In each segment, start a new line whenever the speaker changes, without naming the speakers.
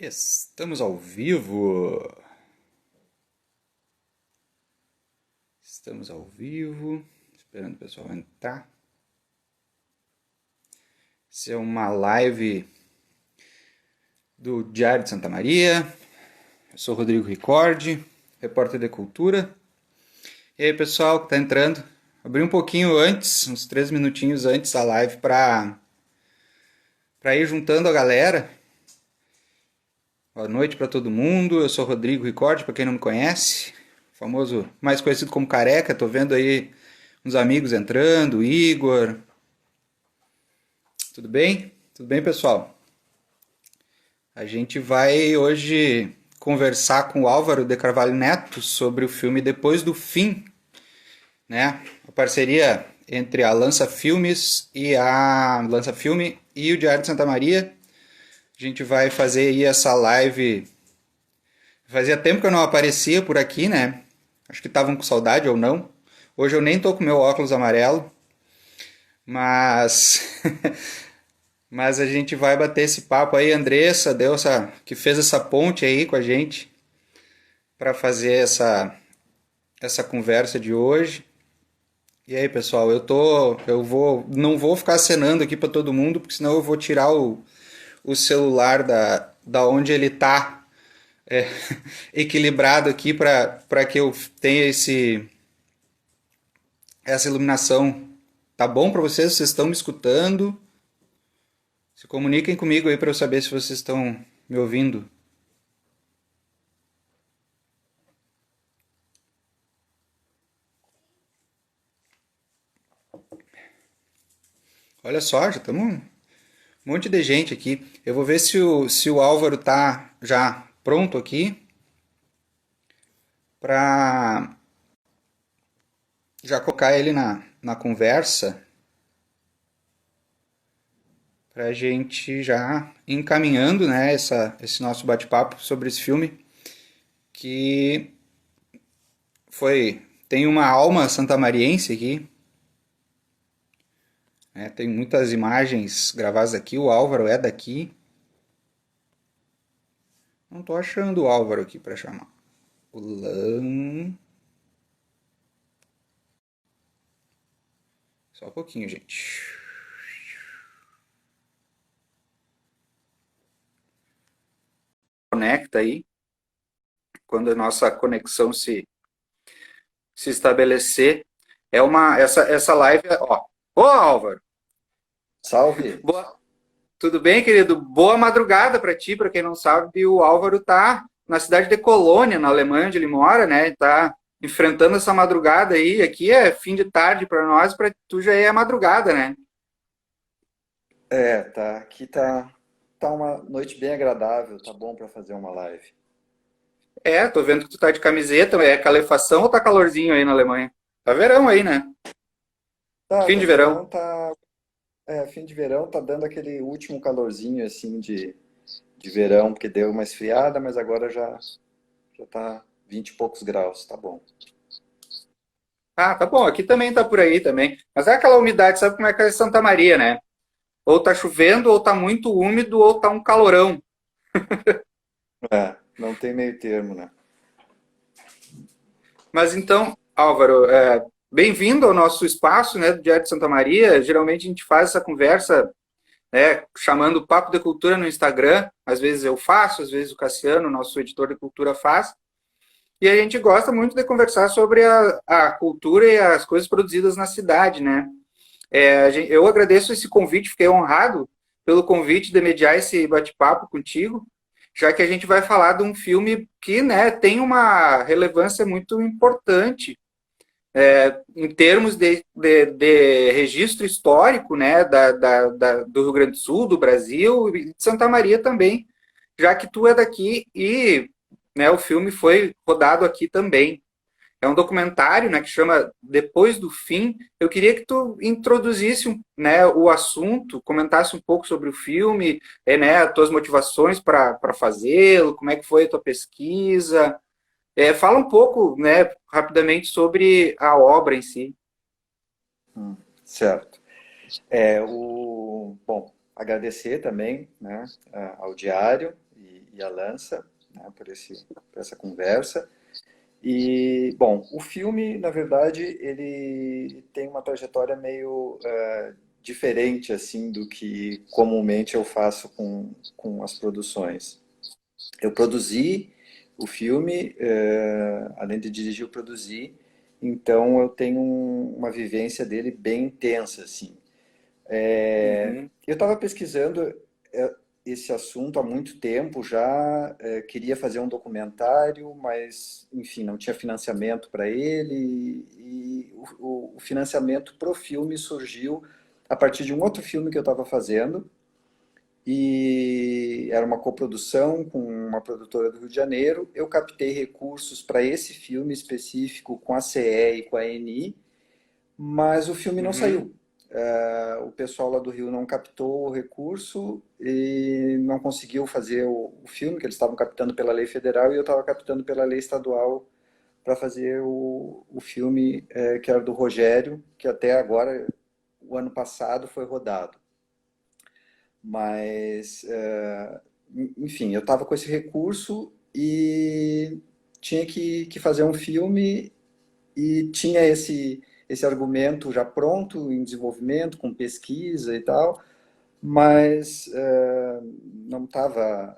Estamos ao vivo. Estamos ao vivo. Esperando o pessoal entrar. Isso é uma live do Diário de Santa Maria. Eu sou Rodrigo Ricordi, repórter de cultura. E aí, pessoal que está entrando, abri um pouquinho antes, uns 3 minutinhos antes a live para ir juntando a galera. Boa noite para todo mundo. Eu sou Rodrigo Ricordi, para quem não me conhece, famoso, mais conhecido como Careca. Tô vendo aí uns amigos entrando, Igor. Tudo bem? Tudo bem, pessoal? A gente vai hoje conversar com o Álvaro de Carvalho Neto sobre o filme Depois do Fim, né? A parceria entre a Lança Filmes e Lança Filme e o Diário de Santa Maria. A gente vai fazer aí essa live. Fazia tempo que eu não aparecia por aqui, né? Acho que estavam com saudade ou não. Hoje eu nem tô com meu óculos amarelo, mas mas a gente vai bater esse papo aí. Andressa que fez essa ponte aí com a gente para fazer essa conversa de hoje. E aí, pessoal, não vou ficar acenando aqui para todo mundo, porque senão eu vou tirar o celular da onde ele tá é, equilibrado aqui para que eu tenha essa iluminação. Tá bom para vocês? Vocês estão me escutando? Se comuniquem comigo aí para eu saber se vocês estão me ouvindo. Olha só, já estamos um monte de gente aqui. Eu vou ver se o Álvaro tá já pronto aqui para já colocar ele na conversa, para a gente já ir encaminhando, né, esse nosso bate-papo sobre esse filme que tem uma alma santamariense aqui, né, tem muitas imagens gravadas aqui. O Álvaro é daqui. Não estou achando o Álvaro aqui para chamar. O Lan. Só um pouquinho, gente. Conecta aí. Quando a nossa conexão se estabelecer. Essa live. Ó. Ô, Álvaro!
Salve!
Boa, tudo bem, querido? Boa madrugada para ti. Para quem não sabe, o Álvaro tá na cidade de Colônia, na Alemanha, onde ele mora, né? Tá enfrentando essa madrugada aí. Aqui é fim de tarde para nós, para tu já é madrugada, né?
Aqui tá uma noite bem agradável, tá bom para fazer uma live.
É, tô vendo que tu tá de camiseta. É calefação ou tá calorzinho aí na Alemanha? Tá verão aí, né? Fim
Tá
de verão.
verão, fim de verão, tá dando aquele último calorzinho assim de verão, porque deu uma esfriada, mas agora já tá 20 e poucos graus, tá bom.
Ah, tá bom. Aqui também tá por aí também. Mas é aquela umidade, sabe como é que é Santa Maria, né? Ou tá chovendo, ou tá muito úmido, ou tá um calorão.
É, não tem meio termo, né?
Mas então, Álvaro, bem-vindo ao nosso espaço, né, do Diário de Santa Maria. Geralmente a gente faz essa conversa, né, chamando Papo de Cultura no Instagram. Às vezes eu faço, às vezes o Cassiano, nosso editor de cultura, faz. E a gente gosta muito de conversar sobre a cultura e as coisas produzidas na cidade, né? Eu agradeço esse convite, fiquei honrado pelo convite de mediar esse bate-papo contigo, já que a gente vai falar de um filme que, né, tem uma relevância muito importante em termos de registro histórico, né, do Rio Grande do Sul, do Brasil e de Santa Maria também, já que tu é daqui e, né, o filme foi rodado aqui também. É um documentário, né, que chama Depois do Fim. Eu queria que tu introduzisse, né, o assunto, comentasse um pouco sobre o filme, né, as tuas motivações para fazê-lo, como é que foi a tua pesquisa. Fala um pouco, né, rapidamente sobre a obra em si.
Certo. Bom, agradecer também, né, ao Diário e a Lança, né, por essa conversa. E, bom, o filme, na verdade, ele tem uma trajetória meio diferente, assim, do que comumente eu faço com as produções. Eu produzi o filme, além de dirigir, eu produzi, então eu tenho uma vivência dele bem intensa, assim.
Uhum.
Eu estava pesquisando esse assunto há muito tempo já, queria fazer um documentário, mas, enfim, não tinha financiamento para ele, e o financiamento para o filme surgiu a partir de um outro filme que eu estava fazendo, e era uma coprodução com uma produtora do Rio de Janeiro. Eu captei recursos para esse filme específico com a CE e com a ENI, mas o filme não
Uhum.
saiu. O pessoal lá do Rio não captou o recurso e não conseguiu fazer o filme, que eles estavam captando pela lei federal e eu estava captando pela lei estadual para fazer o filme que era do Rogério, que até agora, o ano passado, foi rodado. Mas, enfim, eu estava com esse recurso e tinha que fazer um filme e tinha esse argumento já pronto, em desenvolvimento, com pesquisa e tal, mas não estava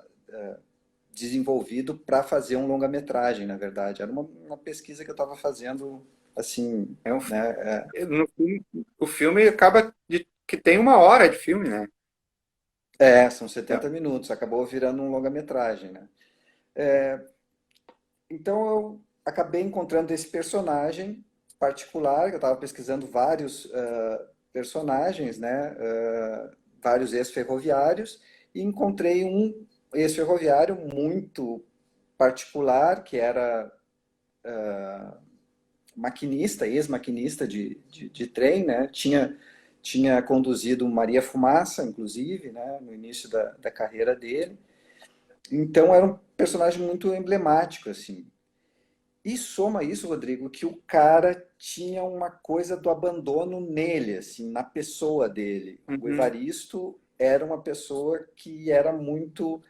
desenvolvido para fazer um longa-metragem, na verdade. Era uma pesquisa que eu estava fazendo, assim,
É um,
né?
no filme, o filme acaba de que tem 1 hora de filme, né?
São
É.
70 minutos, acabou virando um longa-metragem, né? Então eu acabei encontrando esse personagem particular, que eu estava pesquisando vários personagens, né, vários ex-ferroviários, e encontrei um ex-ferroviário muito particular, que era maquinista, ex-maquinista de trem, né, tinha conduzido Maria Fumaça, inclusive, né, no início da carreira dele. Então era um personagem muito emblemático, assim. E soma isso, Rodrigo, que o cara tinha uma coisa do abandono nele, assim, na pessoa dele. O
Uhum.
Evaristo era uma pessoa que era muito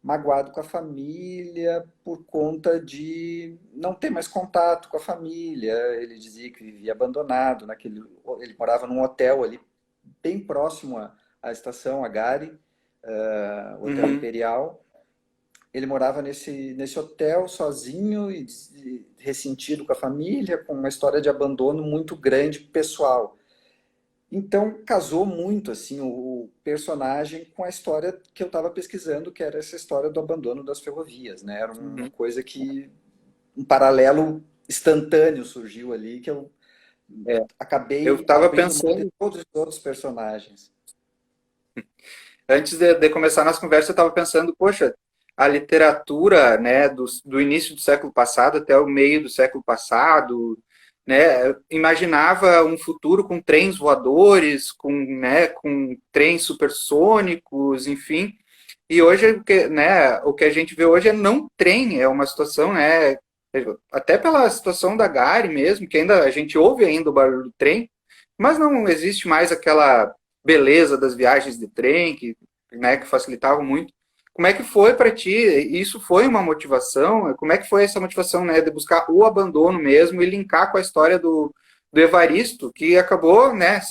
magoado com a família por conta de não ter mais contato com a família. Ele dizia que vivia abandonado ele morava num hotel ali bem próximo à estação, a Gare, Hotel
Uhum.
Imperial. Ele morava nesse hotel sozinho e ressentido com a família, com uma história de abandono muito grande pessoal. Então casou muito assim o personagem com a história que eu estava pesquisando, que era essa história do abandono das ferrovias, né? Era uma
Uhum.
coisa que um paralelo instantâneo surgiu ali que eu
É. Eu
acabei
estava
abrindo mão de
pensando,
todos os outros personagens.
antes de começar nossa conversa, eu estava pensando, poxa, a literatura, né, do início do século passado até o meio do século passado, né, imaginava um futuro com trens voadores, com trens supersônicos, enfim. E hoje, o que a gente vê hoje é não trem, é uma situação, né, até pela situação da Gare mesmo, que ainda a gente ouve ainda o barulho do trem, mas não existe mais aquela beleza das viagens de trem que facilitavam muito. Como é que foi para ti? Isso foi uma motivação? Como é que foi essa motivação, né, de buscar o abandono mesmo e linkar com a história do Evaristo, que acabou, né,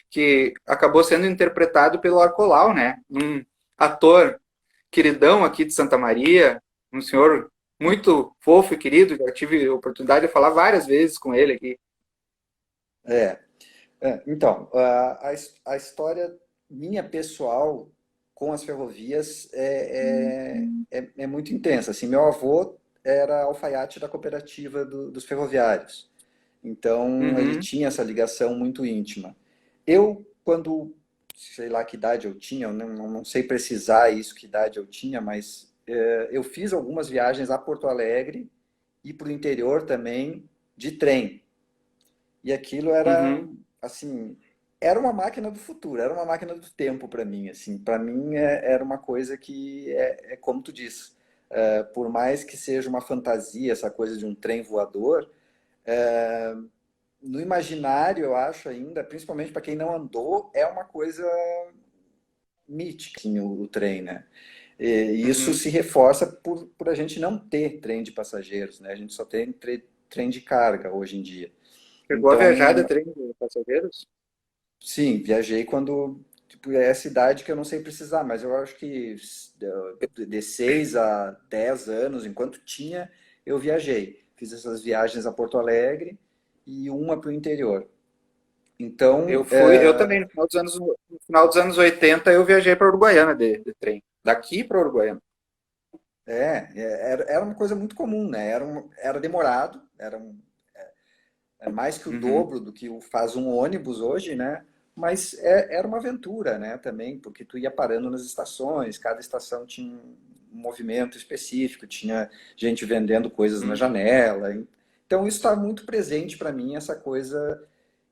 que acabou sendo interpretado pelo Arcolau, né, um ator queridão aqui de Santa Maria, um senhor muito fofo e querido, já tive a oportunidade de falar várias vezes com ele aqui.
É, então, a história minha pessoal com as ferrovias é muito intensa. Assim, meu avô era alfaiate da cooperativa dos ferroviários, então ele
Uhum,
tinha essa ligação muito íntima. Eu, quando, sei lá que idade eu tinha, eu não sei precisar isso, que idade eu tinha, mas eu fiz algumas viagens a Porto Alegre e para o interior também de trem. E aquilo era,
uhum,
assim, era uma máquina do futuro, era uma máquina do tempo para mim, assim. Para mim era uma coisa que é como tu diz, por mais que seja uma fantasia, essa coisa de um trem voador, no imaginário, eu acho ainda, principalmente para quem não andou, é uma coisa mítica, assim, o trem, né? E isso
Uhum.
se reforça por a gente não ter trem de passageiros, né? A gente só tem trem de carga hoje em dia.
Chegou a viajar de
Então,
trem de passageiros?
sim, viajei quando, tipo, é a cidade que eu não sei precisar, mas eu acho que de 6 a 10 anos, enquanto tinha, eu viajei. Fiz essas viagens a Porto Alegre e uma para o interior.
Eu
Então,
fui, eu também, no final dos anos 80 eu viajei para Uruguaiana de trem. Daqui para Uruguaiana.
era uma coisa muito comum, né? Era demorado, é mais que o
Uhum.
dobro do que faz um ônibus hoje, né? Mas era uma aventura, né? Também, porque tu ia parando nas estações, cada estação tinha um movimento específico, tinha gente vendendo coisas na
Uhum.
janela. Então isso está muito presente para mim, essa coisa.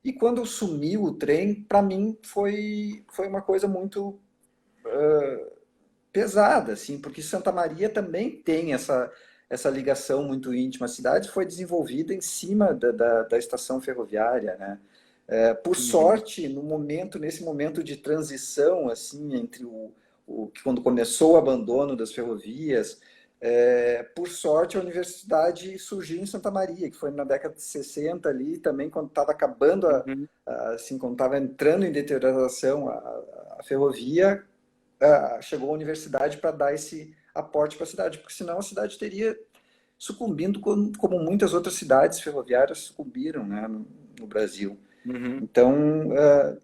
E quando sumiu o trem, para mim foi uma coisa muito pesada, assim, porque Santa Maria também tem essa ligação muito íntima. A cidade foi desenvolvida em cima da estação ferroviária, né? Por
Uhum.
sorte, nesse momento de transição, assim, entre quando começou o abandono das ferrovias, por sorte a universidade surgiu em Santa Maria, que foi na década de 60 ali, também quando estava acabando,
Uhum.
assim, quando estava entrando em deterioração a ferrovia, chegou a universidade para dar esse aporte para a cidade, porque senão a cidade teria sucumbindo como muitas outras cidades ferroviárias sucumbiram, né, no Brasil.
Uhum.
Então,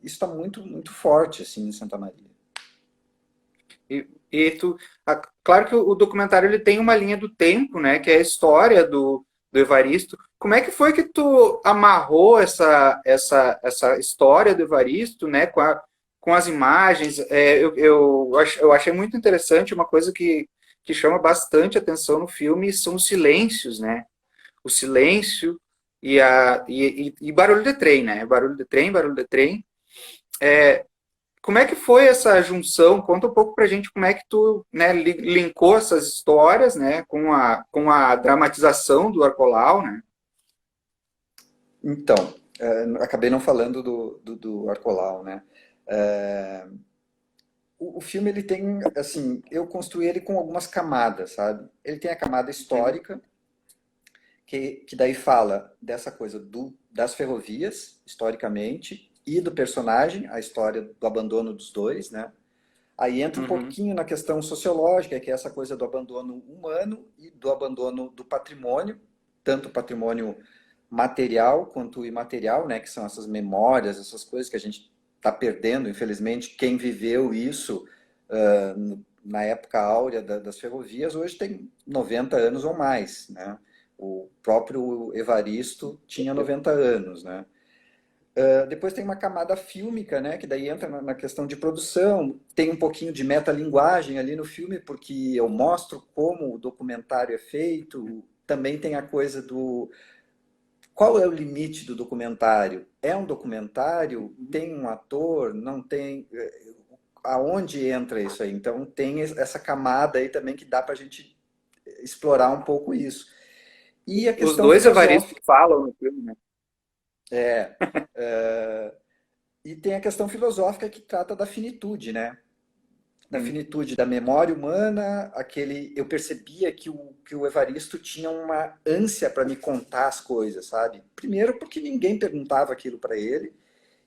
isso está muito, muito forte assim, em Santa Maria.
Claro que o documentário ele tem uma linha do tempo, né, que é a história do Evaristo. Como é que foi que tu amarrou essa história do Evaristo, né, com as imagens? Eu achei muito interessante uma coisa que chama bastante atenção no filme são os silêncios, né? O silêncio e barulho de trem, né? Barulho de trem, barulho de trem. Como é que foi essa junção? Conta um pouco pra gente como é que tu, né, linkou essas histórias, né, com a dramatização do Arcolau, né?
Então, acabei não falando do Arcolau, né? É, o filme ele tem, assim, eu construí ele com algumas camadas, sabe? Ele tem a camada
Uhum,
histórica, que daí fala dessa coisa das ferrovias, historicamente, e do personagem, a história do abandono dos dois, né? Aí entra um
uhum,
pouquinho na questão sociológica, que é essa coisa do abandono humano e do abandono do patrimônio, tanto o patrimônio material quanto o imaterial, né? Que são essas memórias, essas coisas que a gente está perdendo, infelizmente. Quem viveu isso na época áurea das ferrovias, hoje tem 90 anos ou mais, né? O próprio Evaristo tinha 90 anos, né? Depois tem uma camada fílmica, né, que daí entra na questão de produção, tem um pouquinho de metalinguagem ali no filme, porque eu mostro como o documentário é feito, também tem a coisa do qual é o limite do documentário? É um documentário?
uhum.
Tem um ator? Não tem? Aonde entra isso aí? Então tem essa camada aí também que dá para a gente explorar um pouco isso. E a
Os
questão
dois Evaristos
filosófica,
falam no filme, né?
é, e tem a questão filosófica que trata da finitude, né? Da
Uhum,
finitude da memória humana, eu percebia que o Evaristo tinha uma ânsia para me contar as coisas, sabe? Primeiro porque ninguém perguntava aquilo para ele,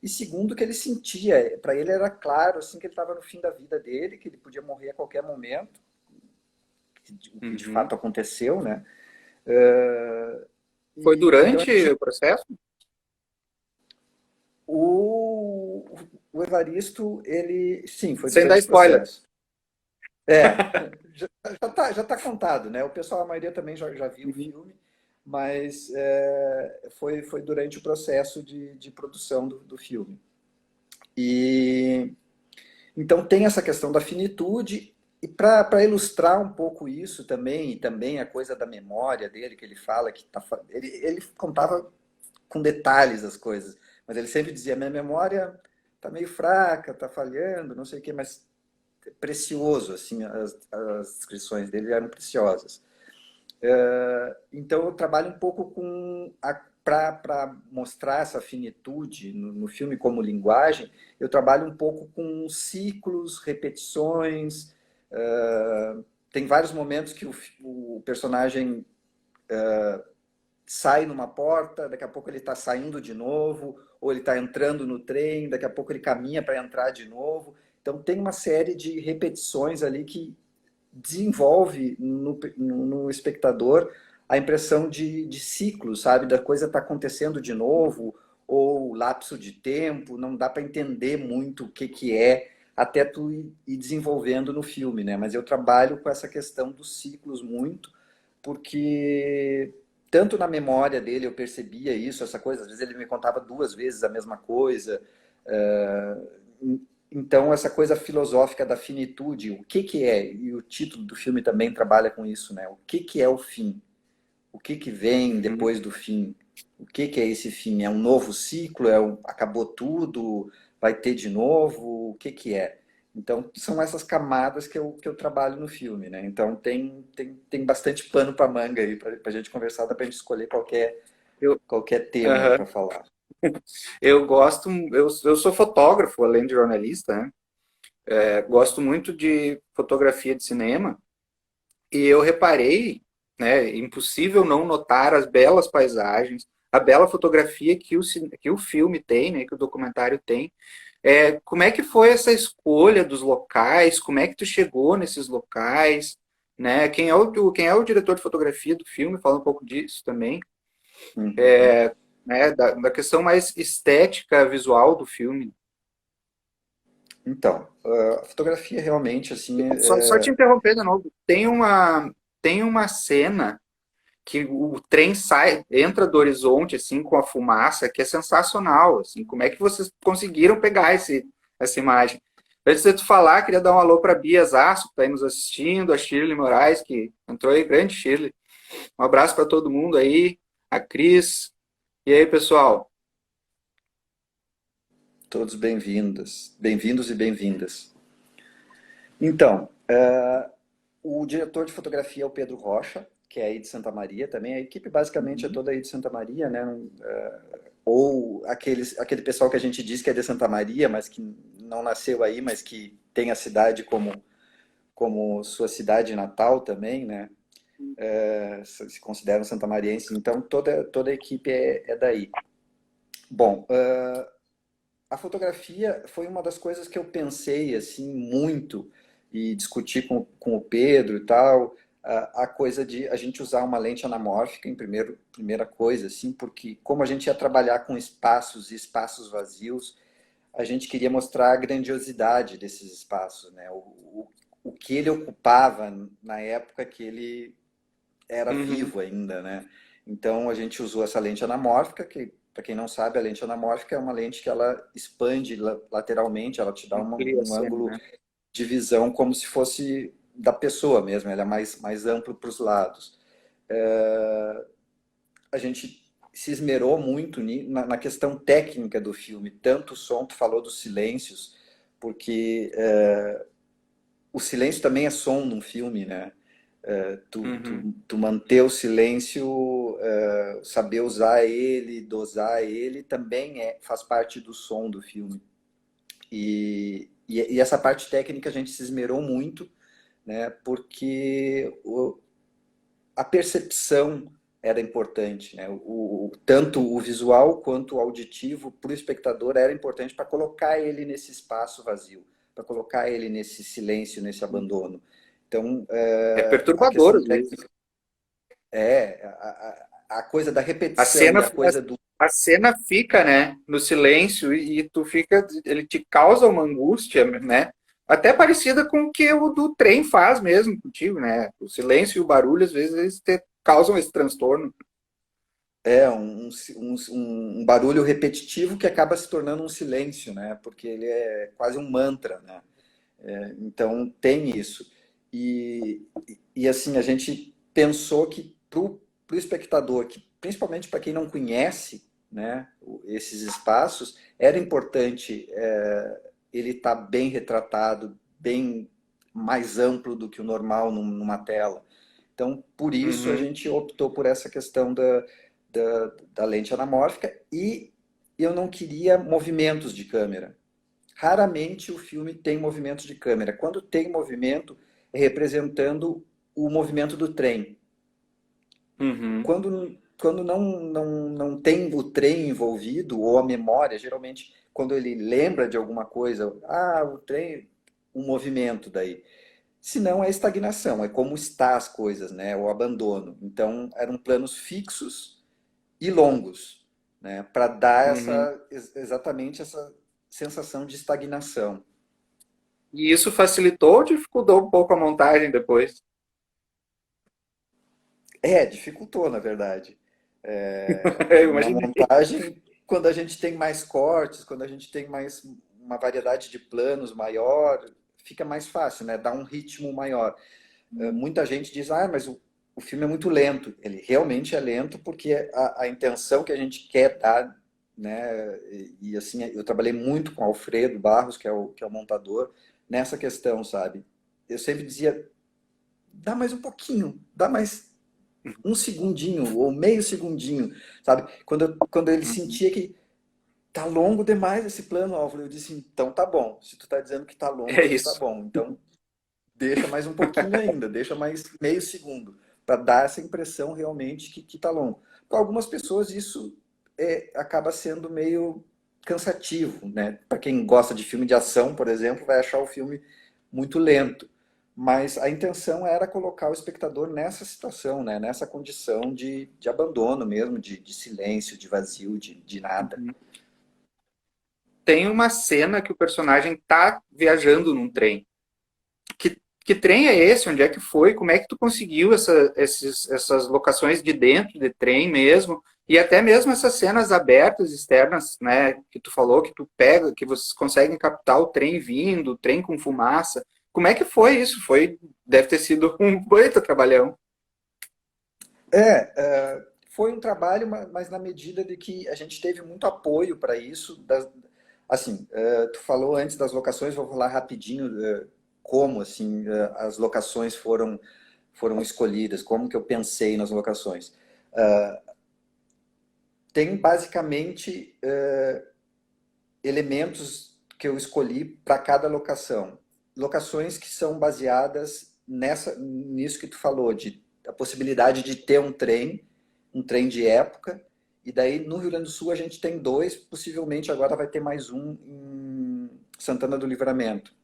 e segundo que ele sentia, para ele era claro assim que ele estava no fim da vida dele, que ele podia morrer a qualquer momento, o que de
uhum.
fato aconteceu, né? Uh,
Foi
então
durante o processo?
o, o Evaristo, ele, sim, foi
Sem dar
durante o
spoiler.
processo. Já tá contado, né? O pessoal, a maioria também já viu o
Uhum.
filme, mas foi durante o processo de produção do filme. E então tem essa questão da finitude, e para ilustrar um pouco isso também, e também a coisa da memória dele, que ele fala que ele contava com detalhes as coisas, mas ele sempre dizia: minha memória tá meio fraca, tá falhando, não sei o quê, mas precioso, assim, as descrições dele eram preciosas. Então eu trabalho um pouco com para mostrar essa finitude no filme como linguagem, eu trabalho um pouco com ciclos, repetições, Tem vários momentos que o personagem sai numa porta, daqui a pouco ele está saindo de novo, ou ele está entrando no trem, daqui a pouco ele caminha para entrar de novo. Então tem uma série de repetições ali que desenvolve no espectador a impressão de ciclo, sabe? Da coisa tá acontecendo de novo, ou lapso de tempo, não dá para entender muito o que que é, até tu ir desenvolvendo no filme, né? Mas eu trabalho com essa questão dos ciclos muito, porque tanto na memória dele eu percebia isso, essa coisa, às vezes ele me contava duas vezes a mesma coisa, então, essa coisa filosófica da finitude, o que que é? E o título do filme também trabalha com isso, né? O que que é o fim? O que que vem
Uhum.
depois do fim? O que que é esse fim? É um novo ciclo? Acabou tudo? Vai ter de novo? O que que é? Então, são essas camadas que eu trabalho no filme, né? Então, tem bastante pano para manga aí para a gente conversar, dá para a gente escolher
Eu,
qualquer tema aí
aham.
para falar.
Eu gosto, eu sou fotógrafo, além de jornalista, né? Gosto muito de fotografia de cinema e eu reparei, né, impossível não notar as belas paisagens, a bela fotografia que o filme tem, né, que o documentário tem. Como é que foi essa escolha dos locais? Como é que tu chegou nesses locais? Né? Quem é o diretor de fotografia do filme? Fala um pouco disso também.
Uhum.
Né, da questão mais estética, visual do filme.
Então, a fotografia realmente, assim,
Só te interromper de novo. Tem uma cena que o trem sai, entra do horizonte, assim, com a fumaça, que é sensacional, assim. Como é que vocês conseguiram pegar essa imagem? Antes de tu falar, queria dar um alô para a Bia Zasso, que está aí nos assistindo, a Shirley Moraes, que entrou aí, grande Shirley. Um abraço para todo mundo aí, a Cris. E aí, pessoal?
todos bem-vindos e bem-vindas. Então, o diretor de fotografia é o Pedro Rocha, que é aí de Santa Maria também. A equipe basicamente é
Uhum.
toda aí de Santa Maria, né? Ou aquele pessoal que a gente diz que é de Santa Maria, mas que não nasceu aí, mas que tem a cidade como sua cidade natal também, né? Se consideram santamarienses. Então, toda a equipe é daí. Bom, a fotografia foi uma das coisas que eu pensei assim muito e discuti com o Pedro e tal, a coisa de a gente usar uma lente anamórfica primeira coisa, assim, porque como a gente ia trabalhar com espaços e espaços vazios, a gente queria mostrar a grandiosidade desses espaços, né? O que ele ocupava na época que ele era
Uhum.
vivo ainda, né? Então a gente usou essa lente anamórfica, que para quem não sabe, a lente anamórfica é uma lente que ela expande lateralmente, ela te dá
Amplia a
um
cena,
ângulo
né?
de visão como se fosse da pessoa mesmo, ela é mais amplo para os lados. A gente se esmerou muito na questão técnica do filme, tanto o som, tu falou dos silêncios, porque o silêncio também é som num filme, né?
Uhum.
Tu manter o silêncio, saber usar ele, dosar ele, também faz parte do som do filme. E essa parte técnica a gente se esmerou muito, né? Porque a percepção era importante, né? Tanto o visual quanto o auditivo para o espectador era importante para colocar ele nesse espaço vazio, para colocar ele nesse silêncio, nesse abandono. Então,
É
a
perturbador
questão
às vezes.
técnica a coisa da
A
repetição
cena,
e a coisa do.
a cena fica, né, no silêncio e tu fica, ele te causa uma angústia, né? Até parecida com o que o do trem faz mesmo contigo, né? O silêncio e o barulho às vezes eles causam esse transtorno.
Um barulho repetitivo que acaba se tornando um silêncio, né? Porque ele é quase um mantra, né? Então tem isso. E assim, a gente pensou que para o espectador, que, principalmente para quem não conhece, né, esses espaços, era importante ele estar bem retratado, bem mais amplo do que o normal numa tela. Então, por isso a
Uhum,
gente optou por essa questão da lente anamórfica e eu não queria movimentos de câmera. Raramente o filme tem movimentos de câmera. Quando tem movimento, representando o movimento do trem.
Uhum.
Quando não tem o trem envolvido, ou a memória, geralmente, quando ele lembra de alguma coisa, o trem, um movimento daí. Se não, é estagnação, é como está as coisas, né? O abandono. Então, eram planos fixos e longos, né? Para dar
Uhum.
exatamente essa sensação de estagnação.
E isso facilitou ou dificultou um pouco a montagem depois?
Dificultou, na verdade.
Eu
Na
imaginei.
montagem, quando a gente tem mais cortes, quando a gente tem mais uma variedade de planos maior, fica mais fácil, né? Dá um ritmo maior. Muita gente diz, mas o filme é muito lento. Ele realmente é lento porque a intenção que a gente quer dar, né? Assim, eu trabalhei muito com Alfredo Barros, que é o montador, nessa questão, sabe? Eu sempre dizia, dá mais um pouquinho, dá mais um segundinho ou meio segundinho, sabe? Quando ele
Uhum.
sentia que tá longo demais esse plano, Álvaro, eu disse, então tá bom. Se tu tá dizendo que tá longo,
É
então tá
isso.
bom. Então deixa mais um pouquinho ainda, deixa mais meio segundo, para dar essa impressão realmente que tá longo. Para algumas pessoas isso acaba sendo meio cansativo, né? Para quem gosta de filme de ação, por exemplo, vai achar o filme muito lento. Mas a intenção era colocar o espectador nessa situação, né? Nessa condição de abandono mesmo, de silêncio, de vazio, de nada.
Uhum. Tem uma cena que o personagem tá viajando num trem. Que trem é esse? Onde é que foi? Como é que tu conseguiu essas locações de dentro de trem mesmo? E até mesmo essas cenas abertas, externas, né? Que tu falou, que tu pega, que vocês conseguem captar o trem vindo, o trem com fumaça. Como é que foi isso? Deve ter sido um baita trabalhão.
Foi um trabalho, mas na medida de que a gente teve muito apoio para isso. Assim, tu falou antes das locações, vou falar rapidinho como assim as locações foram escolhidas, como que eu pensei nas locações. Tem basicamente elementos que eu escolhi para cada locação. Locações que são baseadas nisso que tu falou, de a possibilidade de ter um trem de época, e daí no Rio Grande do Sul a gente tem dois, possivelmente agora vai ter mais um em Santana do Livramento.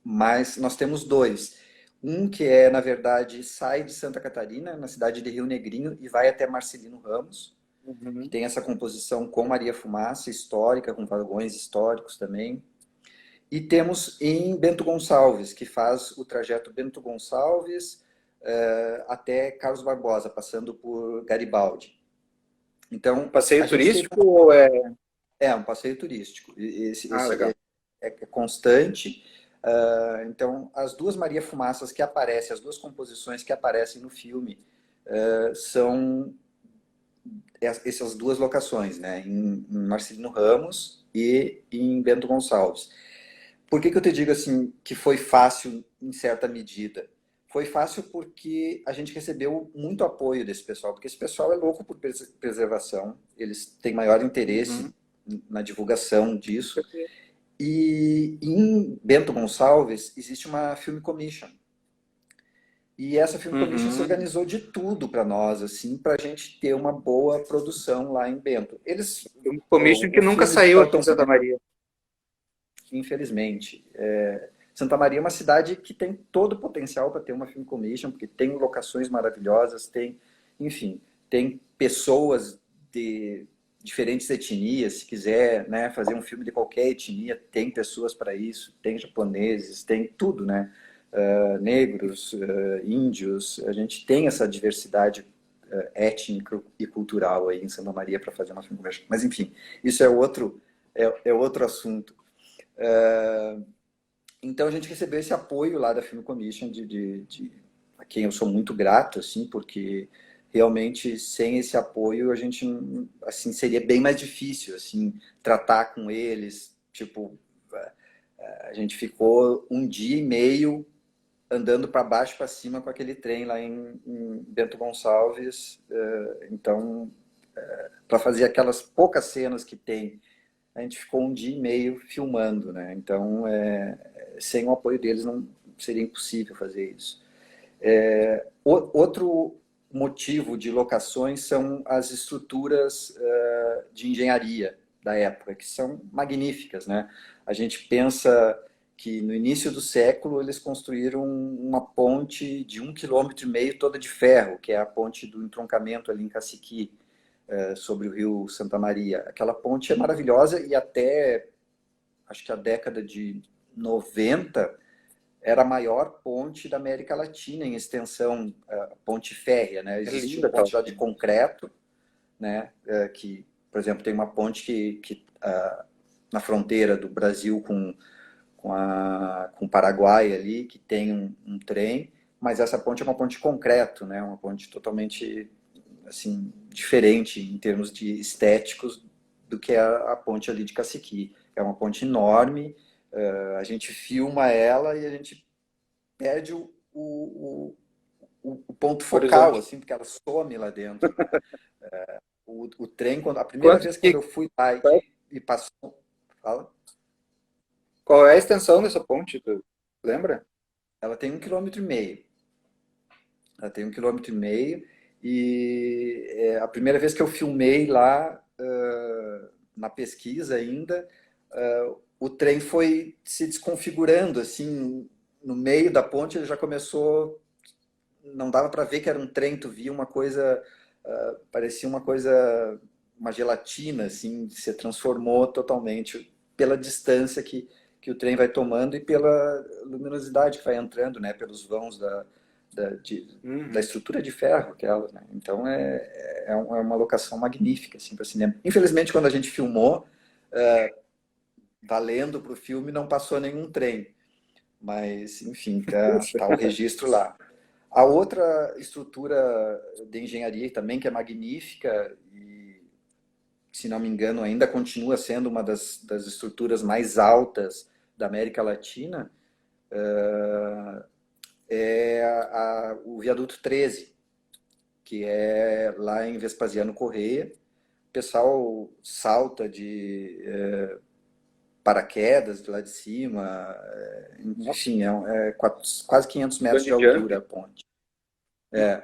Mas nós temos dois. Um que é, na verdade, sai de Santa Catarina, na cidade de Rio Negrinho, e vai até Marcelino Ramos, que
Uhum.
tem essa composição com Maria Fumaça, histórica, com vagões históricos também. E temos em Bento Gonçalves, que faz o trajeto Bento Gonçalves até Carlos Barbosa, passando por Garibaldi. Então, a
Passeio
gente teve
turístico ou é.
um passeio turístico.
Ah,
Esse
legal.
é constante. Então, as duas Maria Fumaças que aparecem, as duas composições que aparecem no filme, são essas duas locações, né? Em Marcelino Ramos e em Bento Gonçalves. Por que eu te digo assim que foi fácil em certa medida? Foi fácil porque a gente recebeu muito apoio desse pessoal, porque esse pessoal é louco por preservação, eles têm maior interesse
Uhum.
na divulgação disso. E em Bento Gonçalves existe uma Film Commission. E essa Film Commission se
Uhum.
organizou de tudo para nós, assim, para a gente ter uma boa produção lá em Bento.
Um commission
O
que nunca
filme de
saiu aqui em
Celton
Santa
Mello,
Maria.
infelizmente. Santa Maria é uma cidade que tem todo o potencial para ter uma Film Commission, porque tem locações maravilhosas, enfim, tem pessoas de diferentes etnias, se quiser, né, fazer um filme de qualquer etnia, tem pessoas para isso, tem japoneses, tem tudo, né? Negros, índios, a gente tem essa diversidade étnica e cultural aí em Santa Maria para fazer uma Film Commission. Mas enfim, isso é outro assunto. Então a gente recebeu esse apoio lá da Film Commission, a quem eu sou muito grato, assim, porque realmente sem esse apoio a gente, assim, seria bem mais difícil, assim, tratar com eles. Tipo, a gente ficou um dia e meio andando para baixo e para cima com aquele trem lá em Bento Gonçalves. Então, para fazer aquelas poucas cenas que tem, a gente ficou um dia e meio filmando, né? Então, sem o apoio deles, seria impossível fazer isso. Outro motivo de locações são as estruturas de engenharia da época, que são magníficas, né? A gente pensa que no início do século eles construíram uma ponte de 1,5 km toda de ferro, que é a ponte do entroncamento ali em Caciqui, sobre o rio Santa Maria. Aquela ponte é maravilhosa e até, acho que a década de 90, era a maior ponte da América Latina em extensão, ponte férrea, né?
É
Existia
linda
ponte
aquela
já de concreto, né? Que, por exemplo, tem uma ponte que na fronteira do Brasil com o Paraguai ali, que tem um trem, mas essa ponte é uma ponte de concreto, né? Uma ponte totalmente assim, diferente em termos de estéticos do que a ponte ali de Caciqui. É uma ponte enorme, a gente filma ela e a gente perde o ponto focal,
horizonte.
assim, porque ela some lá dentro, né? O trem, a primeira
Quanto
vez quando
que,
eu fui lá e passou, fala,
qual é a extensão dessa ponte, tu lembra?
ela tem 1,5 km. Ela tem 1,5 km e a primeira vez que eu filmei lá, na pesquisa ainda, o trem foi se desconfigurando, assim, no meio da ponte ele já começou, não dava para ver que era um trem, tu via uma coisa, parecia uma coisa, uma gelatina, assim, se transformou totalmente pela distância que o trem vai tomando e pela luminosidade que vai entrando, né, pelos vãos da
Uhum.
estrutura de ferro aquela, né? Então é uma locação magnífica assim, para cinema. Infelizmente, quando a gente filmou, valendo para o filme, não passou nenhum trem. Mas, enfim,
Puxa.
tá o registro lá. A outra estrutura de engenharia também, que é magnífica, e, se não me engano, ainda continua sendo uma das estruturas mais altas da América Latina, o Viaduto 13, que é lá em Vespasiano Correia. O pessoal salta de paraquedas de lá de cima,
Nossa,
enfim, quase 500 metros de
bungee jump.
altura a ponte. É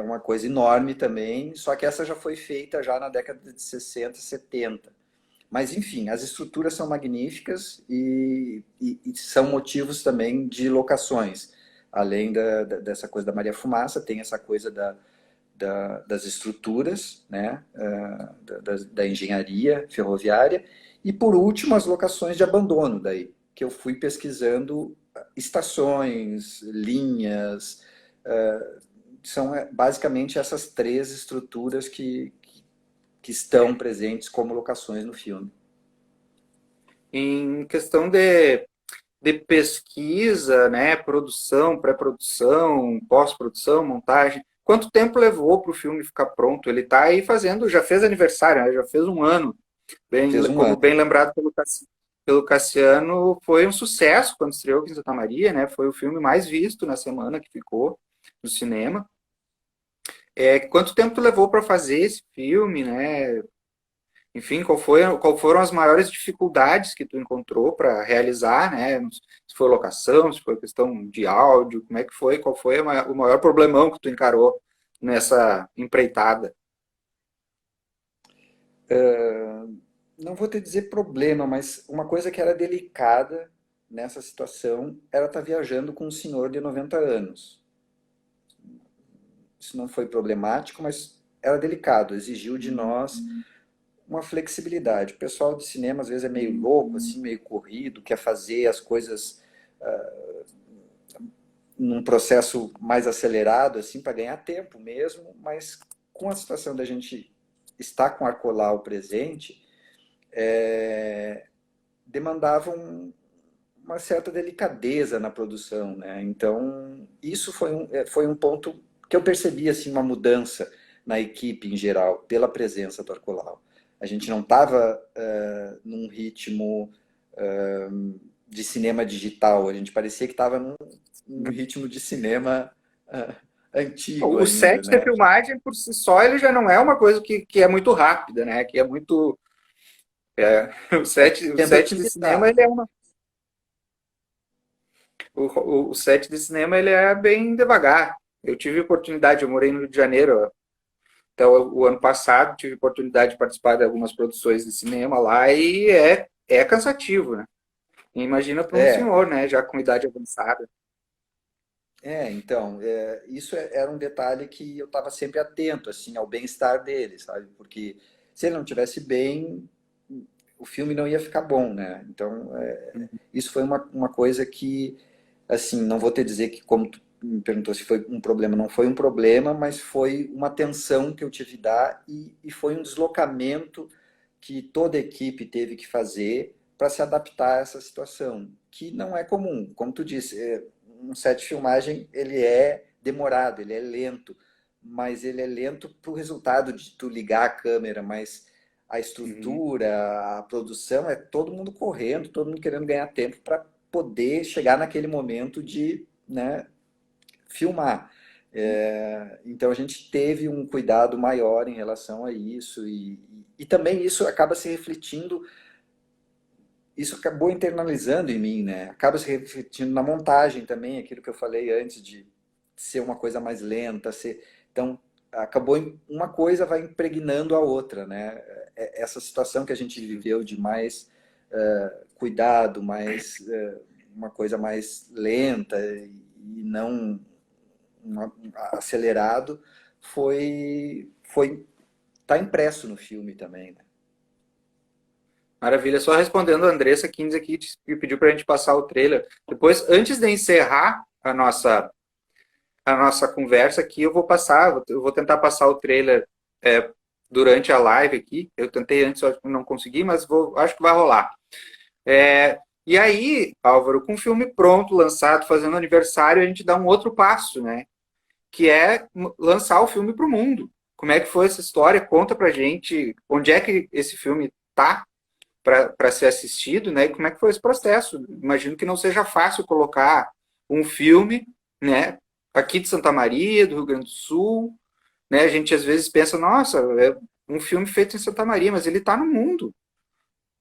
uma coisa enorme também, só que essa já foi feita já na década de 60, 70. Mas, enfim, as estruturas são magníficas e são motivos também de locações. Além dessa coisa da Maria Fumaça, tem essa coisa das estruturas, né? Da engenharia ferroviária. E, por último, as locações de abandono, daí, que eu fui pesquisando estações, linhas. São basicamente essas três estruturas que estão presentes como locações no filme.
Em questão de pesquisa, né, produção, pré-produção, pós-produção, montagem, quanto tempo levou para o filme ficar pronto? Ele está aí fazendo, já fez aniversário, né, já fez um ano,
Fez um
como
ano.
bem lembrado pelo Cassiano, foi um sucesso quando estreou aqui em Santa Maria, né, foi o filme mais visto na semana que ficou no cinema. Quanto tempo levou para fazer esse filme, né? Enfim, qual foram as maiores dificuldades que tu encontrou para realizar, né? Se foi locação, se foi questão de áudio, como é que foi? Qual foi o maior problemão que tu encarou nessa empreitada?
Não vou te dizer problema, mas uma coisa que era delicada nessa situação era estar viajando com um senhor de 90 anos. Isso não foi problemático, mas era delicado, exigiu de nós uma flexibilidade. O pessoal de cinema às vezes é meio louco, assim, meio corrido, quer fazer as coisas num processo mais acelerado, assim, para ganhar tempo mesmo, mas com a situação da gente estar com Arcolau presente, demandava uma certa delicadeza na produção, né? Então, isso foi um ponto que eu percebi, assim, uma mudança na equipe em geral, pela presença do Arcolau. A gente não estava num ritmo de cinema digital, a gente parecia que estava num ritmo de cinema antigo
O
ainda,
set de
né?
filmagem, por si só, ele já não é uma coisa que é muito rápida, né? Que é muito... o
A gente
set
tenta
de cinema,
otimizar.
ele é uma... o set de cinema ele é bem devagar. Eu tive oportunidade, eu morei no Rio de Janeiro até o ano passado, tive oportunidade de participar de algumas produções de cinema lá e é cansativo, né? Imagina para um
É,
senhor, né, já com idade avançada.
então, isso era um detalhe que eu estava sempre atento, assim, ao bem-estar dele, sabe? Porque se ele não tivesse bem, o filme não ia ficar bom, né? Então, isso foi uma coisa que, assim, não vou te dizer que, como tu me perguntou se foi um problema, não foi um problema, mas foi uma tensão que eu tive que dar e foi um deslocamento que toda a equipe teve que fazer para se adaptar a essa situação, que não é comum. Como tu disse, um set de filmagem ele é demorado, ele é lento, mas ele é lento para o resultado de tu ligar a câmera, mas a
Uhum.
estrutura, a produção, é todo mundo correndo, todo mundo querendo ganhar tempo para poder chegar naquele momento de, né, filmar. Então a gente teve um cuidado maior em relação a isso e também isso acaba se refletindo, isso acabou internalizando em mim, né? Acaba se refletindo na montagem também, aquilo que eu falei antes de ser uma coisa mais lenta, então acabou uma coisa vai impregnando a outra, né? Essa situação que a gente viveu de mais cuidado, mais uma coisa mais lenta e não acelerado foi tá impresso no filme também, né?
Maravilha. Só respondendo a Andressa Kins aqui, que pediu para a gente passar o trailer. Depois, antes de encerrar a nossa conversa aqui, eu vou tentar passar o trailer durante a live aqui. Eu tentei antes, acho que não consegui, mas acho que vai rolar. E aí, Álvaro, com o filme pronto, lançado, fazendo aniversário, a gente dá um outro passo, né? Que é lançar o filme para o mundo. Como é que foi essa história? Conta pra gente onde é que esse filme tá para ser assistido, né? E como é que foi esse processo? Imagino que não seja fácil colocar um filme, né? Aqui de Santa Maria, do Rio Grande do Sul, né? A gente às vezes pensa, nossa, é um filme feito em Santa Maria, mas ele está no mundo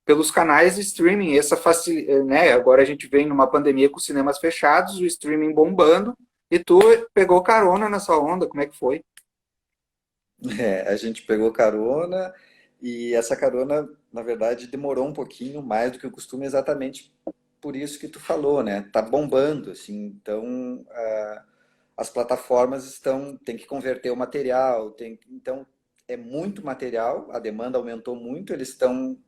pelos canais de streaming. Né? Agora a gente vem numa pandemia com cinemas fechados, o streaming bombando, e tu pegou carona nessa onda. Como é que foi?
A gente pegou carona e essa carona, na verdade, demorou um pouquinho mais do que o costume, exatamente por isso que tu falou, né? Tá bombando, assim, então as plataformas tem que converter o material, então é muito material, a demanda aumentou muito, eles estão,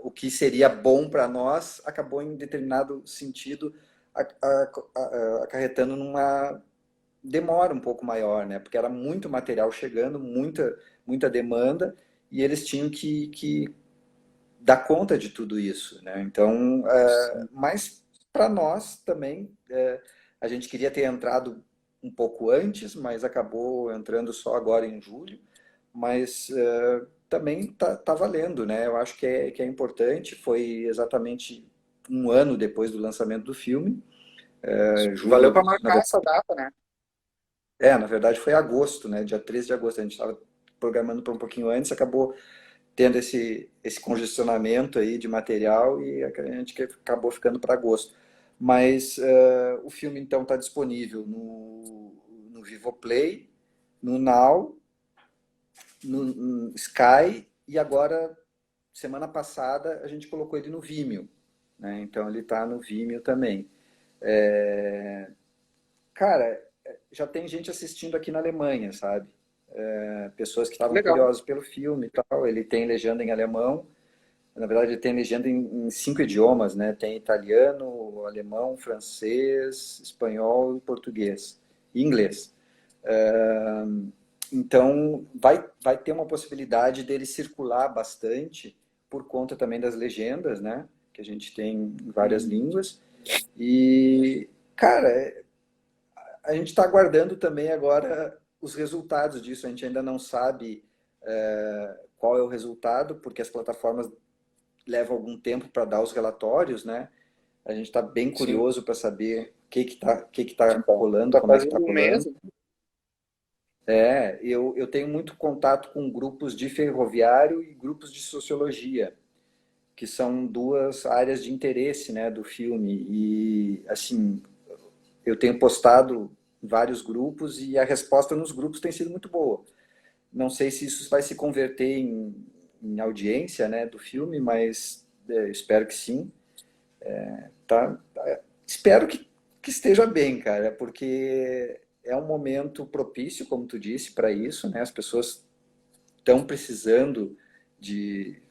o que seria bom para nós acabou em determinado sentido acarretando numa demora um pouco maior, né? Porque era muito material chegando, muita demanda, e eles tinham que dar conta de tudo isso, né? Então, mas para nós também, a gente queria ter entrado um pouco antes, mas acabou entrando só agora em julho, mas também tá valendo, né? Eu acho que é importante, foi exatamente um ano depois do lançamento do filme,
Valeu
julho,
para marcar essa data, né?
na verdade foi agosto, né? Dia 13 de agosto. A gente estava programando para um pouquinho antes, acabou tendo esse congestionamento aí de material e a gente acabou ficando para agosto. Mas o filme então está disponível no Vivoplay, no Now, no Sky e agora, semana passada, a gente colocou ele no Vimeo. Né? Então ele está no Vimeo também. Cara, já tem gente assistindo aqui na Alemanha, sabe? Pessoas que estavam
Legal.
curiosas pelo filme e tal. Ele tem legenda em alemão. Na verdade, ele tem legenda em 5 idiomas, né? Tem italiano, alemão, francês, espanhol e português. E inglês. Então, vai ter uma possibilidade dele circular bastante por conta também das legendas, né? Que a gente tem em várias
Uhum.
línguas. E, cara, a gente está aguardando também agora os resultados disso. A gente ainda não sabe qual é o resultado, porque as plataformas levam algum tempo para dar os relatórios, né? A gente está bem
Sim.
curioso para saber o que que tá
Bom,
rolando,
tá
como é que
quase
está
um
rolando.
mês, né?
Eu tenho muito contato com grupos de ferroviário e grupos de sociologia, que são duas áreas de interesse, né, do filme. E, assim, eu tenho postado em vários grupos e a resposta nos grupos tem sido muito boa. Não sei se isso vai se converter em audiência, né, do filme, mas espero que sim. Tá? Espero que esteja bem, cara, porque é um momento propício, como tu disse, para isso, né? As pessoas estão precisando de,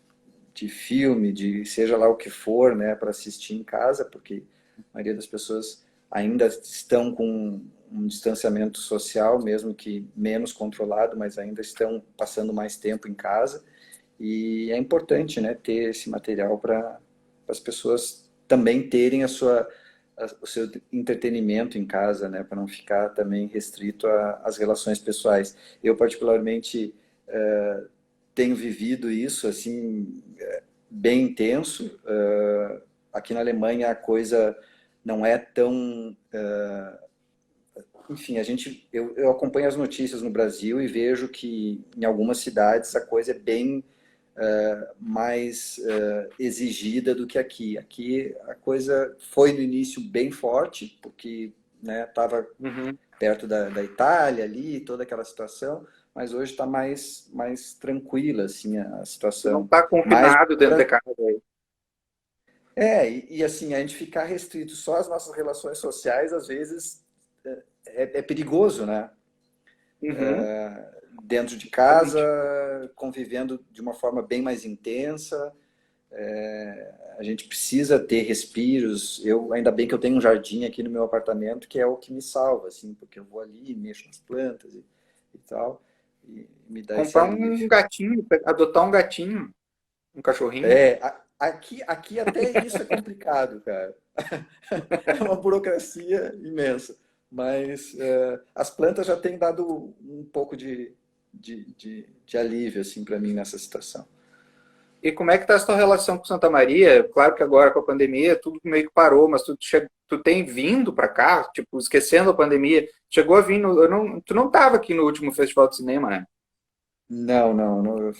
de filme, de seja lá o que for, né, para assistir em casa, porque a maioria das pessoas ainda estão com um distanciamento social, mesmo que menos controlado, mas ainda estão passando mais tempo em casa. E é importante, né, ter esse material para as pessoas também terem o seu entretenimento em casa, né, para não ficar também restrito às relações pessoais. Eu, particularmente, tenho vivido isso assim bem intenso. Aqui na Alemanha a coisa não é tão enfim, eu acompanho as notícias no Brasil e vejo que em algumas cidades a coisa é bem mais exigida do que aqui. Aqui a coisa foi no início bem forte, porque estava
Uhum.
perto da Itália ali, toda aquela situação, mas hoje está mais tranquila assim, a
Tu não
situação.
está
Mas
confinado dentro de casa aí.
assim, a gente ficar restrito só às nossas relações sociais, às vezes é perigoso, né?
Uhum.
Dentro de casa,
Exatamente.
convivendo de uma forma bem mais intensa. A gente precisa ter respiros. Ainda bem que eu tenho um jardim aqui no meu apartamento, que é o que me salva, assim, porque eu vou ali, mexo nas plantas e tal, e me dá esse
Comprar um
alívio.
gatinho, adotar um gatinho, um cachorrinho.
Aqui até isso é complicado, cara. É uma burocracia imensa. Mas as plantas já têm dado um pouco de alívio assim, para mim nessa situação.
E como é que tá a tua relação com Santa Maria? Claro que agora com a pandemia tudo meio que parou, mas tu tem vindo para cá, tipo, esquecendo a pandemia, chegou a vir tu não tava aqui no último festival de cinema, né?
Não, não, não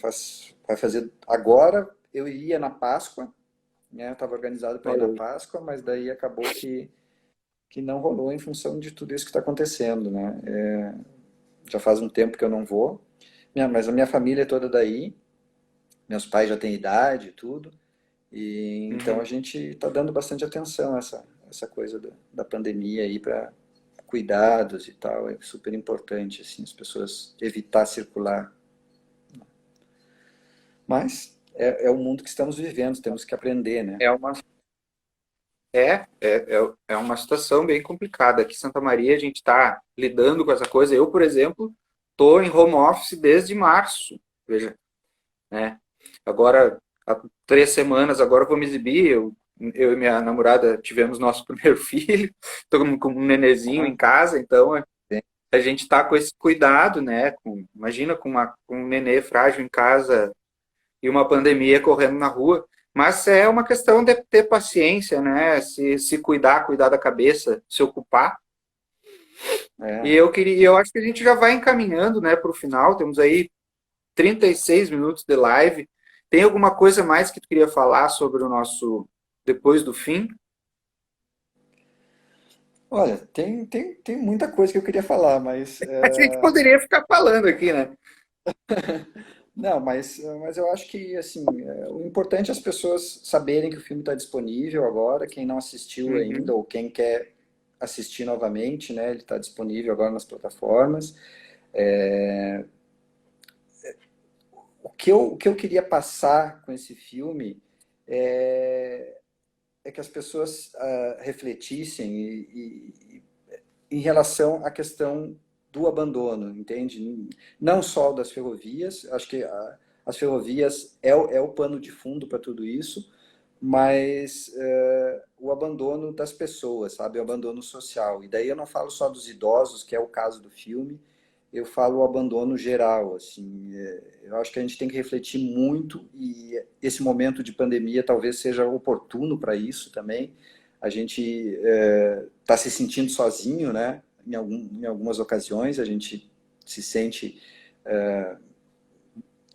vai fazer agora. Eu iria na Páscoa, né? Estava organizado para ir
Olha
na
aí.
Páscoa, mas daí acabou que não rolou em função de tudo isso que está acontecendo, né? Já faz um tempo que eu não vou, mas a minha família é toda daí, meus pais já têm idade e tudo, e então a
Uhum.
gente está dando bastante atenção a essa coisa da pandemia aí para cuidados e tal, é super importante assim, as pessoas evitar circular. Mas é o mundo que estamos vivendo, temos que aprender, né?
É uma, é uma situação bem complicada. Aqui em Santa Maria a gente está lidando com essa coisa. Eu, por exemplo, estou em home office desde março, veja, né? Agora, há 3 semanas, agora eu vou me exibir. Eu e minha namorada tivemos nosso primeiro filho, estou com um nenezinho
Ah,
em casa, então
bem,
a gente está com esse cuidado, né? Imagina com um nenê frágil em casa e uma pandemia correndo na rua. Mas é uma questão de ter paciência, né? Se cuidar, cuidar da cabeça, se ocupar. E
é.
eu acho que a gente já vai encaminhando, né, para o final. Temos aí 36 minutos de live. Tem alguma coisa mais que tu queria falar sobre o nosso depois do fim?
Olha, tem muita coisa que eu queria falar, mas
A gente poderia ficar falando aqui, né?
não, mas eu acho que assim, o importante é as pessoas saberem que o filme está disponível agora. Quem não assistiu ainda
Uhum.
ou quem quer assistir novamente, né? Ele está disponível agora nas plataformas. É, o que eu queria passar com esse filme é que as pessoas refletissem em relação à questão do abandono, entende? Não só das ferrovias, acho que as ferrovias é o pano de fundo para tudo isso, mas o abandono das pessoas, sabe? O abandono social. E daí eu não falo só dos idosos, que é o caso do filme, eu falo o abandono geral, assim. Eu acho que a gente tem que refletir muito e esse momento de pandemia talvez seja oportuno para isso também. A gente está se sentindo sozinho, né? Em algumas ocasiões a gente se sente,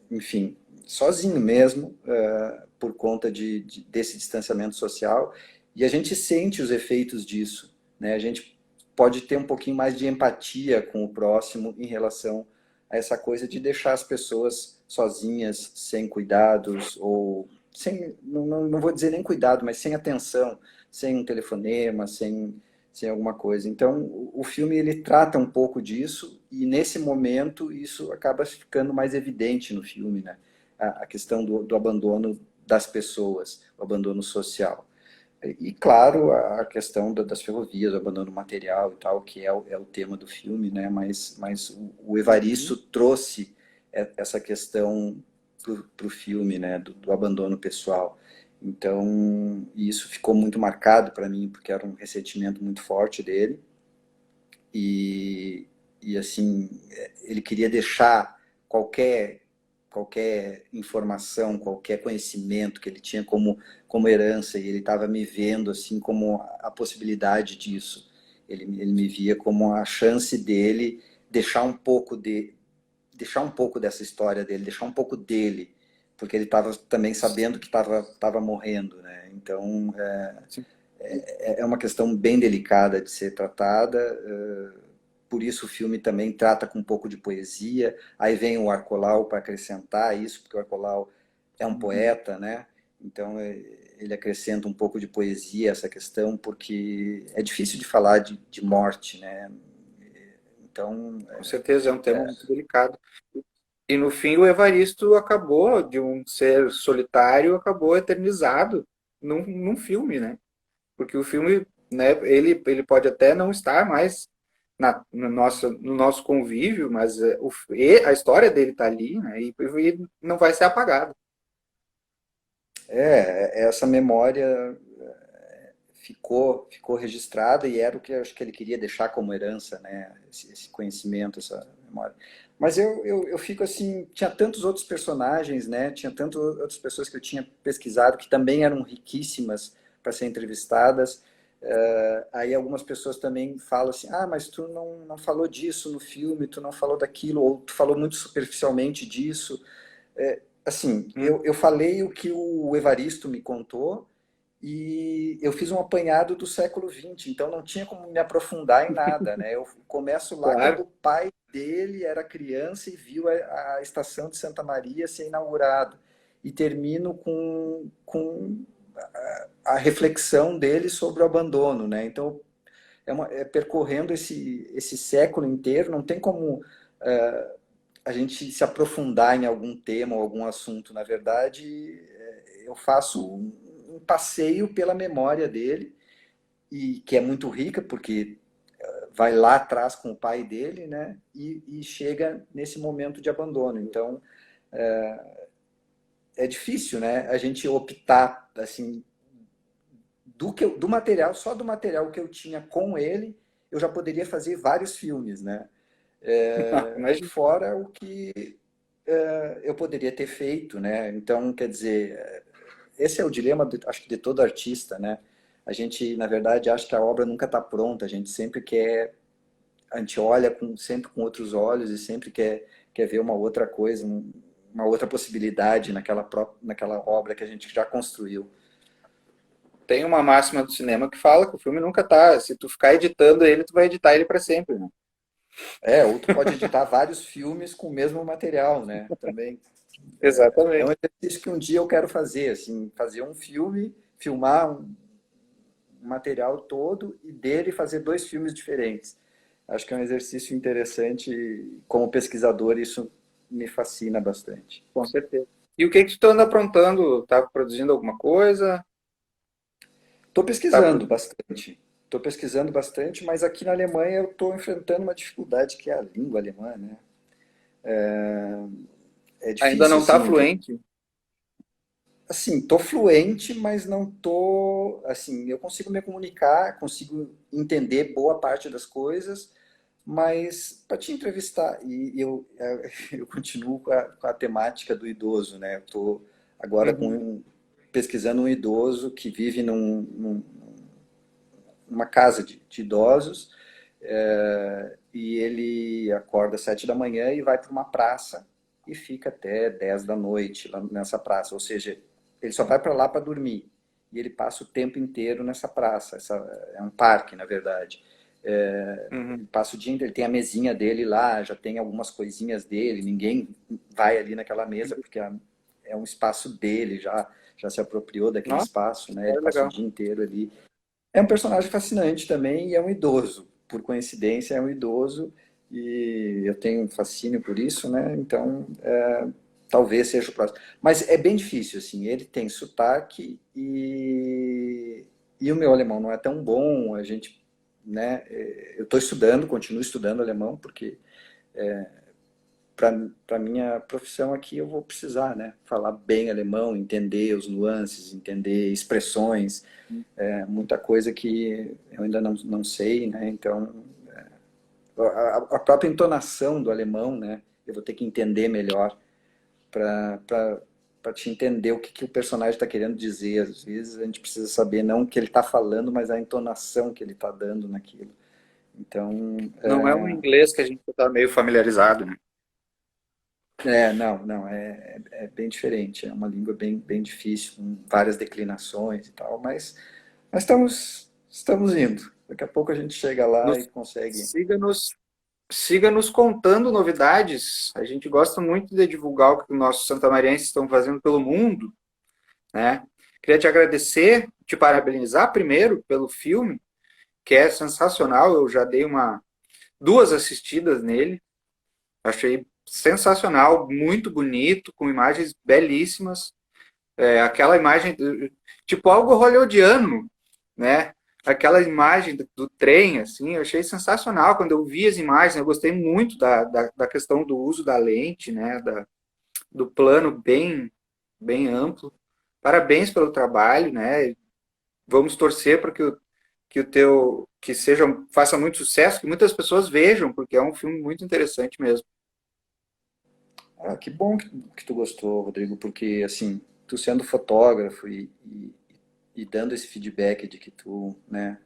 enfim, sozinho mesmo, por conta desse distanciamento social, e a gente sente os efeitos disso, né? A gente pode ter um pouquinho mais de empatia com o próximo em relação a essa coisa de deixar as pessoas sozinhas, sem cuidados, ou sem, não vou dizer nem cuidado, mas sem atenção, sem um telefonema, sem alguma coisa. Então, o filme ele trata um pouco disso, e nesse momento isso acaba ficando mais evidente no filme, né? A questão do abandono das pessoas, o abandono social. E, claro, a questão das ferrovias, o abandono material e tal, que é o tema do filme, né? Mas o Evaristo trouxe essa questão para o filme, né? Do abandono pessoal. Então, isso ficou muito marcado para mim, porque era um ressentimento muito forte dele. E assim, ele queria deixar qualquer informação, qualquer conhecimento que ele tinha como herança, e ele estava me vendo assim como a possibilidade disso. Ele me via como a chance dele deixar um pouco deixar um pouco dessa história dele, deixar um pouco dele, porque ele estava também sabendo que estava morrendo, né? Então é uma questão bem delicada de ser tratada. Por isso o filme também trata com um pouco de poesia. Aí vem o Arcolau para acrescentar isso, porque o Arcolau é um poeta, né? Então ele acrescenta um pouco de poesia a essa questão, porque é difícil de falar de morte, né? Então,
Com certeza, é um tema muito delicado. E no fim, o Evaristo acabou, de um ser solitário, acabou eternizado num filme, né? Porque o filme, né, ele pode até não estar mais no nosso convívio, mas a história dele está ali, né? E não vai ser apagada.
essa memória ficou registrada, e era o que eu acho que ele queria deixar como herança, né? Esse conhecimento, essa memória. Mas eu fico assim, tinha tantos outros personagens, né? Tinha tantas outras pessoas que eu tinha pesquisado que também eram riquíssimas para ser entrevistadas. Aí algumas pessoas também falam assim, mas tu não falou disso no filme, tu não falou daquilo, ou tu falou muito superficialmente disso. Assim, eu falei o que o Evaristo me contou, e eu fiz um apanhado do século XX, então não tinha como me aprofundar em nada, né? Eu começo lá quando
Claro.
o pai dele era criança e viu a estação de Santa Maria ser inaugurada, e termino com a reflexão dele sobre o abandono, né? Então percorrendo esse século inteiro, não tem como a gente se aprofundar em algum tema ou algum assunto. Na verdade, eu faço um passeio pela memória dele, e que é muito rica, porque vai lá atrás com o pai dele, né? E chega nesse momento de abandono. Então, é difícil, né? A gente optar, assim, do material, só do material que eu tinha com ele, eu já poderia fazer vários filmes, né?
Imagina.
Fora o que eu poderia ter feito, né? Então, quer dizer, esse é o dilema, acho que de todo artista, né? A gente, na verdade, acha que a obra nunca está pronta. A gente sempre quer, a gente olha sempre com outros olhos, e sempre quer ver uma outra coisa, uma outra possibilidade naquela obra que a gente já construiu.
Tem uma máxima do cinema que fala que o filme nunca tá. Se tu ficar editando ele, tu vai editar ele para sempre, né?
Ou tu pode editar vários filmes com o mesmo material, né? Também. É um
Exatamente.
exercício que um dia eu quero fazer, assim, fazer um filme, filmar um material todo, e dele fazer dois filmes diferentes. Acho que é um exercício interessante, e como pesquisador isso me fascina bastante.
Com certeza. E o que que tu anda aprontando? Tá produzindo alguma coisa?
Estou
Tá
pesquisando
pro-
bastante. Estou pesquisando bastante, mas aqui na Alemanha eu estou enfrentando uma dificuldade, que é a língua alemã, né? É
Ainda
difícil,
não tá
assim,
fluente?
assim, tô fluente, mas não tô, assim, eu consigo me comunicar, consigo entender boa parte das coisas, mas para te entrevistar, e eu continuo com a temática do idoso, né? Eu tô agora
Uhum.
pesquisando um idoso que vive numa casa de idosos, e ele acorda às 7 da manhã e vai para uma praça, e fica até 10 da noite lá nessa praça. Ou seja, ele só vai para lá para dormir, e ele passa o tempo inteiro nessa praça. É um parque, na verdade.
Uhum.
Passa o dia inteiro, ele tem a mesinha dele lá, já tem algumas coisinhas dele, ninguém vai ali naquela mesa porque é um espaço dele, já se apropriou daquele
Nossa,
espaço, né?
é
Ele passa o
legal.
dia inteiro ali. É um personagem fascinante também e é um idoso. Por coincidência, é um idoso e eu tenho um fascínio por isso, né? Então, talvez seja o próximo. Mas é bem difícil, assim. Ele tem sotaque e o meu alemão não é tão bom. A gente, né? Eu estou estudando, continuo estudando alemão porque para minha profissão aqui eu vou precisar, né? Falar bem alemão, entender os nuances, entender expressões, muita coisa que eu ainda não sei, né? Então, a própria entonação do alemão, né? Eu vou ter que entender melhor para te entender o que o personagem está querendo dizer. Às vezes a gente precisa saber não o que ele está falando, mas a entonação que ele está dando naquilo. Então,
Não é um inglês que a gente está meio familiarizado, né?
não, é bem diferente. É uma língua bem difícil, com várias declinações e tal, mas estamos indo. Daqui a pouco a gente chega lá e
Nos,
consegue.
siga-nos, siga-nos contando novidades. A gente gosta muito de divulgar o que os nossos santamarienses estão fazendo pelo mundo, né? Queria te agradecer, te parabenizar primeiro pelo filme, que é sensacional. Eu já dei duas assistidas nele. Achei sensacional, muito bonito, com imagens belíssimas. Aquela imagem, tipo algo hollywoodiano, né? Aquela imagem do trem, assim, eu achei sensacional quando eu vi as imagens. Eu gostei muito da questão do uso da lente, né? Do plano bem amplo. Parabéns pelo trabalho, né? Vamos torcer para que o teu que seja faça muito sucesso, que muitas pessoas vejam, porque é um filme muito interessante mesmo.
Ah, que bom que tu gostou, Rodrigo, porque assim, tu sendo fotógrafo e dando esse feedback de que tu, né,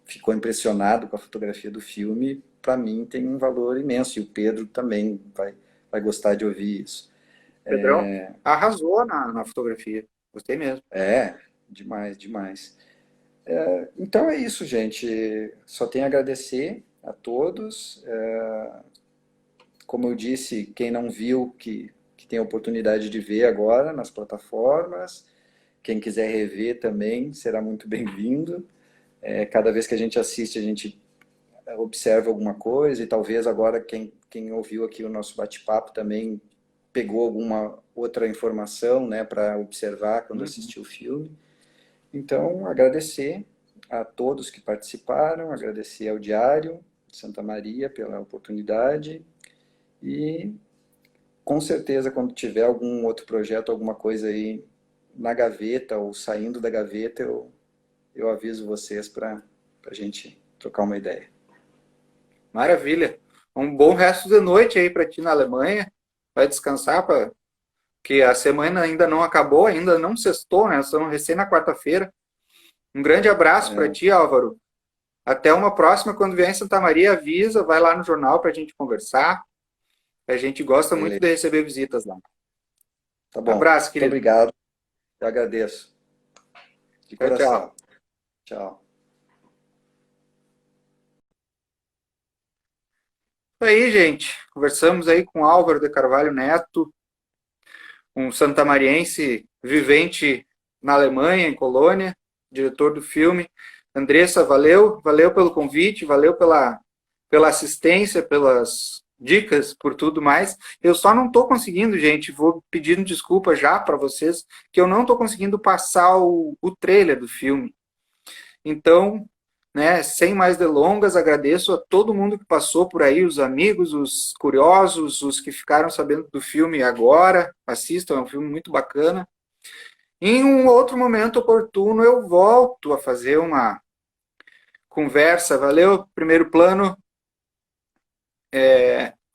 ficou impressionado com a fotografia do filme, para mim tem um valor imenso e o Pedro também vai gostar de ouvir isso.
Pedrão arrasou na fotografia. Gostei mesmo.
É, demais, demais. Então é isso, gente. Só tenho a agradecer a todos. Como eu disse, quem não viu, que tem a oportunidade de ver agora nas plataformas. Quem quiser rever também será muito bem-vindo. Cada vez que a gente assiste, a gente observa alguma coisa e talvez agora quem ouviu aqui o nosso bate-papo também pegou alguma outra informação, né, para observar quando
Uhum.
assistiu o filme. Então, agradecer a todos que participaram, agradecer ao Diário de Santa Maria pela oportunidade e com certeza quando tiver algum outro projeto, alguma coisa aí na gaveta ou saindo da gaveta, eu aviso vocês para a gente trocar uma ideia.
Maravilha. Um bom resto de noite aí para ti na Alemanha. Vai descansar, que a semana ainda não acabou, ainda não sextou, né? Estamos recém na quarta-feira. Um grande abraço para
É,
ti, Álvaro. Até uma próxima. Quando vier em Santa Maria, avisa, vai lá no jornal para a gente conversar. A gente gosta muito
beleza,
de receber visitas lá.
tá bom.
Abraço,
Muito
querido.
obrigado, eu agradeço de
Tchau, tchau.
coração. Tchau.
Isso aí, gente. Conversamos aí com Álvaro de Carvalho Neto, um santamariense vivente na Alemanha, em Colônia, diretor do filme. Andressa, valeu pelo convite, valeu pela assistência, pelas dicas, por tudo mais. Eu só não estou conseguindo, gente, vou pedindo desculpa já para vocês, que eu não estou conseguindo passar o trailer do filme. Então, né, sem mais delongas, agradeço a todo mundo que passou por aí, os amigos, os curiosos, os que ficaram sabendo do filme agora. Assistam, é um filme muito bacana. Em um outro momento oportuno, eu volto a fazer uma conversa. Valeu? Primeiro plano.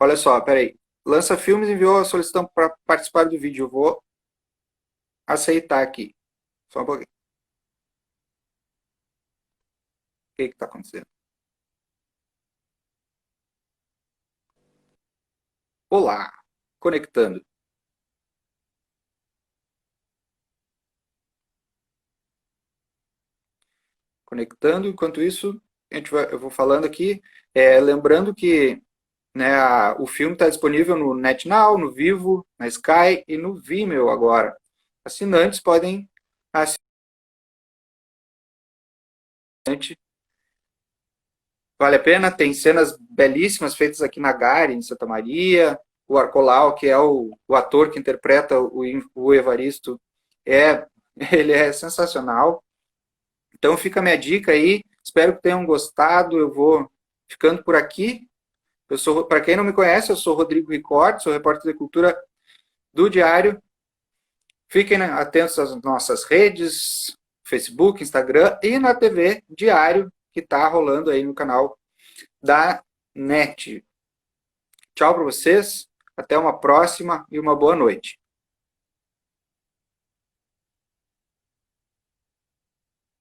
Olha só, peraí. Lança Filmes enviou a solicitação para participar do vídeo. Eu vou aceitar aqui. Só um pouquinho. O que está acontecendo? Olá, conectando. Conectando, enquanto isso, eu vou falando aqui, lembrando que, né, o filme está disponível no NetNow, no Vivo, na Sky e no Vimeo agora. Assinantes podem assistir. Vale a pena, tem cenas belíssimas feitas aqui na Gare, em Santa Maria. O Arcolau, que é o ator que interpreta o Evaristo, é, ele é sensacional. Então fica a minha dica aí, espero que tenham gostado. Eu vou ficando por aqui. Para quem não me conhece, eu sou Rodrigo Ricordi, sou repórter de cultura do Diário. Fiquem atentos às nossas redes, Facebook, Instagram e na TV Diário, que está rolando aí no canal da NET. Tchau para vocês, até uma próxima e uma boa noite.